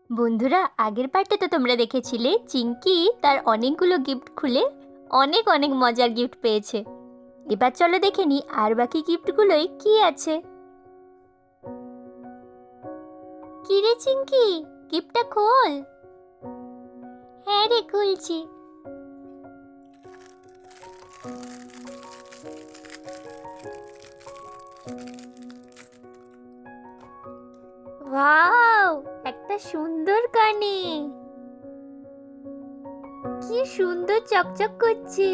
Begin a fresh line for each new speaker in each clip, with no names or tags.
বন্ধুরা, আগের পার্টে তো তোমরা দেখেছিলে চিঙ্কি তার অনেকগুলো গিফট খুলে অনেক অনেক মজার গিফট পেয়েছে। এবার চলো দেখে নি আর বাকি গিফটগুলোই কি আছে। কি রে চিঙ্কি, গিফটটা খোল। হ্যাঁ রে, খুলছি। ওয়াও, একটা সুন্দর কানে, কি সুন্দর চকচক করছে।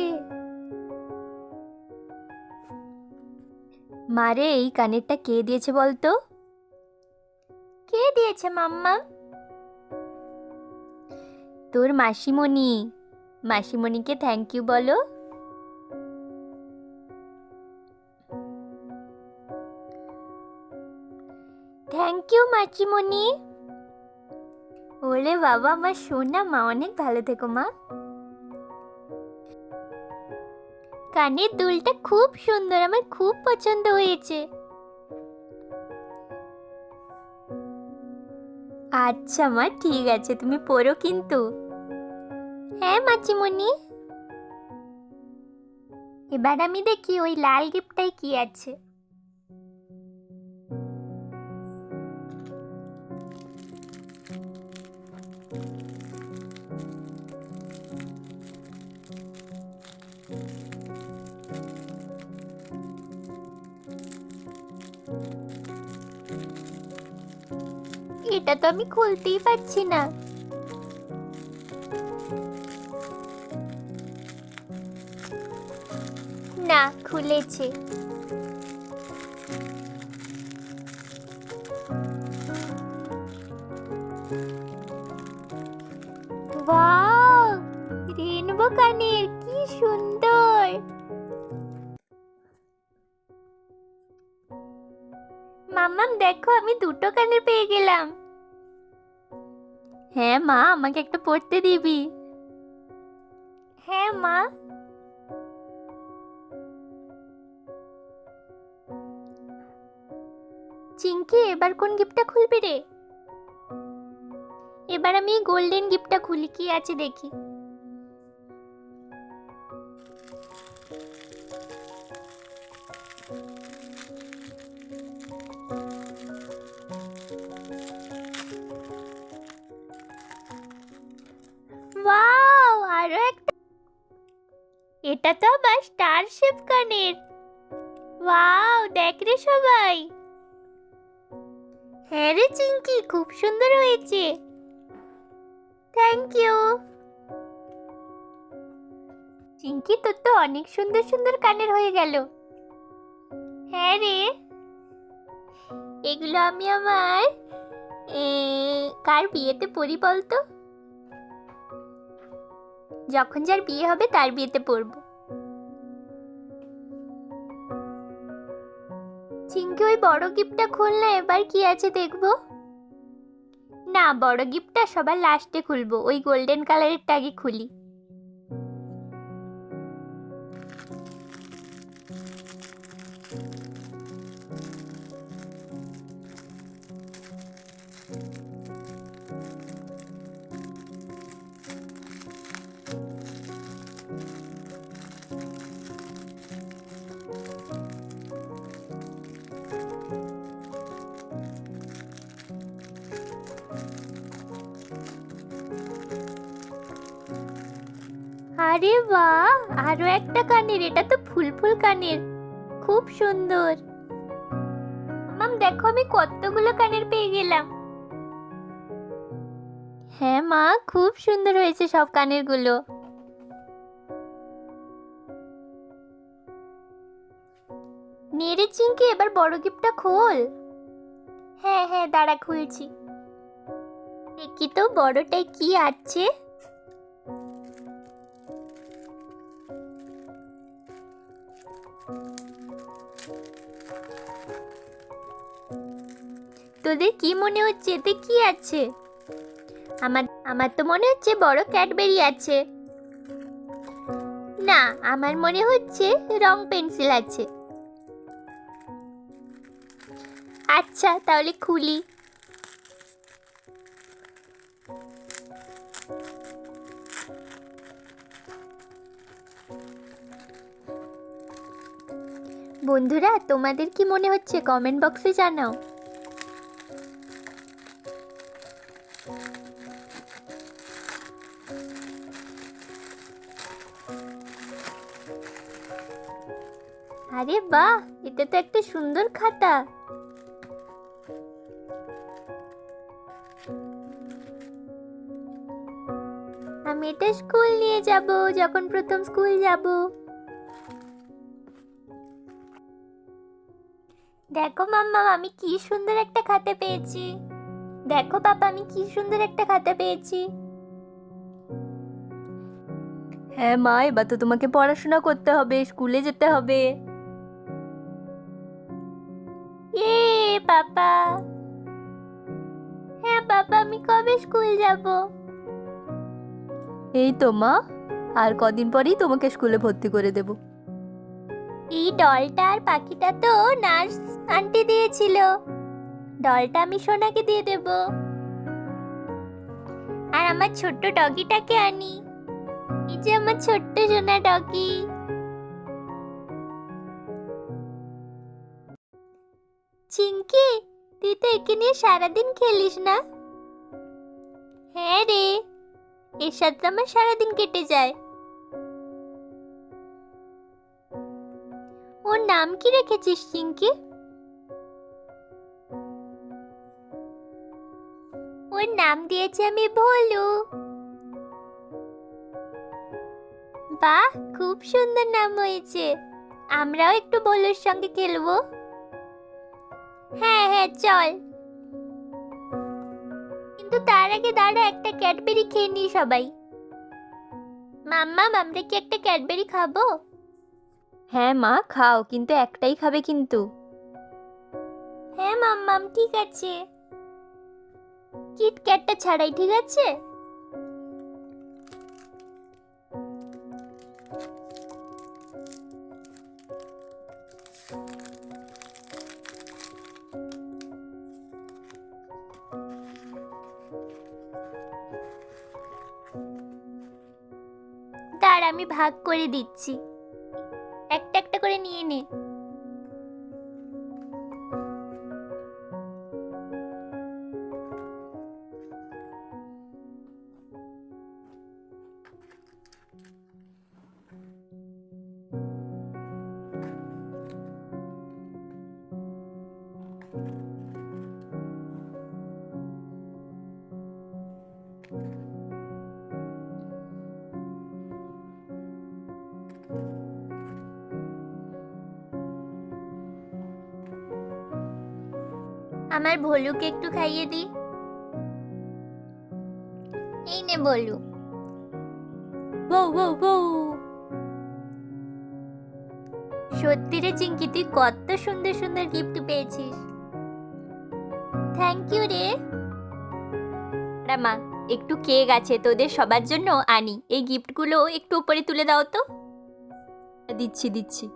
মারে, এই কানেরটা কে দিয়েছে বলতো? কে দিয়েছে মাম্মা? তোর মাসিমণি। মাসিমণিকে থ্যাংক ইউ বলো। থ্যাংক ইউ মাসিমণি। ওরে বাবা, আমার সোনা মা, অনেক ভালো থেকো মা। কানের দুলটা খুব সুন্দর, আমার খুব পছন্দ হয়েছে। আচ্ছা মা, ঠিক আছে, তুমি পরো কিন্তু। হ্যাঁ মাসিমণি। এবার আমি দেখি ওই লাল গিফটটাই কি আছে। এটা তো আমি খুলতেই পারছি না। না, খুলেছে। ওয়াও, রেনবো কানের, কি সুন্দর। মাম্মাম দেখো, আমি দুটো কানের পেয়ে গেলাম। হ্যাঁ মা, আমাকে একটা পড়তে দিবি? হ্যাঁ মা। চিঙ্কি, এবার কোন গিফটটা খুলবি রে? এবার আমি গোল্ডেন গিফটটা খুলি, কি আছে দেখি। ওয়াও, আরো একটা। এটা তো আবার স্টার শেপ কানের। ওয়াও, দেখ রে সবাই। হ্যাঁ রে চিঙ্কি, খুব সুন্দর হয়েছে। Thank you. চিঙ্কি, তোর তো অনেক সুন্দর সুন্দর কানের হয়ে গেল। হ্যাঁ রে, এগুলো আমি আমার কার বিয়েতে পরি বলতো? যখন যার বিয়ে হবে তার বিয়েতে পরবো। চিঙ্কি, ওই বড় গিফটটা খুললে এবার কি আছে দেখবো। না, বড় গিফটটা সবার লাস্টে খুলবো, ওই গোল্ডেন কালারেরটা আগে খুলি। আরে বাহ, আরো একটা কানের, এটা তো ফুল ফুল কানের, খুব সুন্দর। মাম দেখো, আমি কতগুলো কানের পেয়ে গেলাম। হ্যাঁ মা, খুব সুন্দর হয়েছে সব কানের গুলো। নেড়ে চিঙ্কি, এবার বড় গিফটটা খোল। হ্যাঁ হ্যাঁ, দাঁড়া খুলছি। দেখি তো বড়টায় কি আছে। তোদের কি মনে হচ্ছে এতে কি আছে? আমার আমার তো মনে হচ্ছে বড় ক্যাডবেরি আছে। না, আমার মনে হচ্ছে রং পেন্সিল আছে। আচ্ছা, তাহলে খুলি। বন্ধুরা, তোমাদের কি মনে হচ্ছে কমেন্ট বক্সে জানাও। আরে বাহ, এটা তো একটা সুন্দর খাতা। আমি এটা স্কুল নিয়ে যাব যখন প্রথম স্কুল যাব। দেখো মাম্মা, আমি কি সুন্দর একটা খাতা পেয়েছি। দেখো পাপা, আমি কি সুন্দর একটা খাতা পেয়েছি। হ্যাঁ মা, এবার তো তোমাকে পড়াশোনা করতে হবে, স্কুলে যেতে হবে। এ পাপা। হ্যাঁ পাপা, আমি কবে স্কুল যাব? এই তো মা, আর কদিন পরেই তোমাকে স্কুলে ভর্তি করে দেব। এই ডলটা আর পাখিটা তো নার্স আন্টি দিয়েছিল। ডলটা আমি সোনাকে দিয়ে দেব। আর আমার ছোট্ট ডগিটাকে আনি। এই যে আমার ছোট্ট সোনা ডগি। চিঙ্কি, তুই তো একে নিয়ে সারাদিন খেলিস না? হ্যাঁ রে, এর সাথে আমার সারাদিন কেটে যায়। ওর নাম কি রেখেছিস চিঙ্কি? ওর নাম দিয়েছি আমি ভোলু। বাহ, খুব সুন্দর নাম হয়েছে। আমরাও একটু ভোলুর সঙ্গে খেলবো। হ্যাঁ হ্যাঁ, চল। কিন্তু তার আগে দাঁড়া, একটা ক্যাডবেরি খেয়ে নি সবাই। মাম্মা, আমরা কি একটা ক্যাডবেরি খাবো? হ্যাঁ মা, খাও, কিন্তু একটাই খাবে কিন্তু। হ্যাঁ মাম্মাম, ঠিক আছে। কিটক্যাটটা ছাড়াই, ঠিক আছে? দাঁড়া, আমি ভাগ করে দিচ্ছি। একটা একটা করে নিয়ে নে। আমার ভোলুকে একটু খাইয়ে দি। এই নে ভোলু। বউ বউ বউ। সত্যি রে চিঙ্কি, তুই কত সুন্দর সুন্দর গিফট পেয়েছিস। থ্যাংক ইউ রে। মা, একটু কেক আছে তোদের সবার জন্য আনি, এই গিফটগুলো একটু উপরে তুলে দাও তো। দিচ্ছি দিচ্ছি।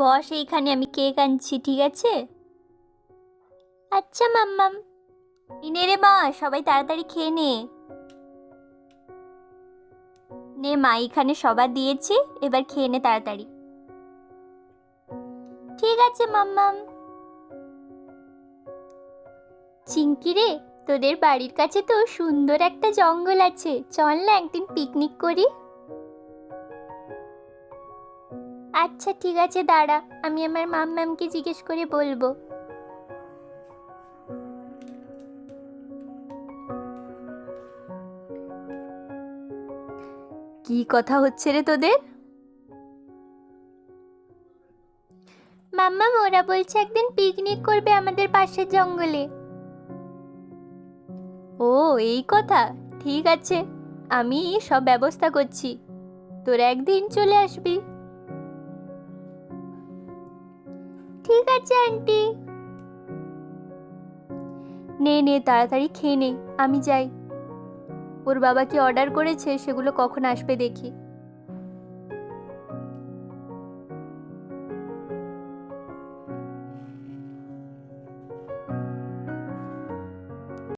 বস, এইখানে আমি কেক আনছি, ঠিক আছে? আচ্ছা মাম্মাম। নে রে মা, সবাই তাড়াতাড়ি খেয়ে নে। নে মা, এখানে সবার দিয়েছি, এবার খেয়ে নে তাড়াতাড়ি। ঠিক আছে মাম্মাম। চিঙ্কি রে, তোদের বাড়ির কাছে তো সুন্দর একটা জঙ্গল আছে, চল না একদিন পিকনিক করি। আচ্ছা ঠিক আছে, দাঁড়া, আমি আমার মাম্মামকে জিজ্ঞেস করে বলবো। কি কথা হচ্ছে রে তোদের? মাম্মাম, ওরা বলছে একদিন পিকনিক করবে আমাদের পাশের জঙ্গলে। ও এই কথা, ঠিক আছে, আমি সব ব্যবস্থা করছি। তোর একদিন চলে আসবি। ঠিক আছে আন্টি। নে নে তাড়াতাড়ি খেয়ে নে, আমি যাই। ওর বাবা কি অর্ডার করেছে সেগুলো কখন আসবে দেখি।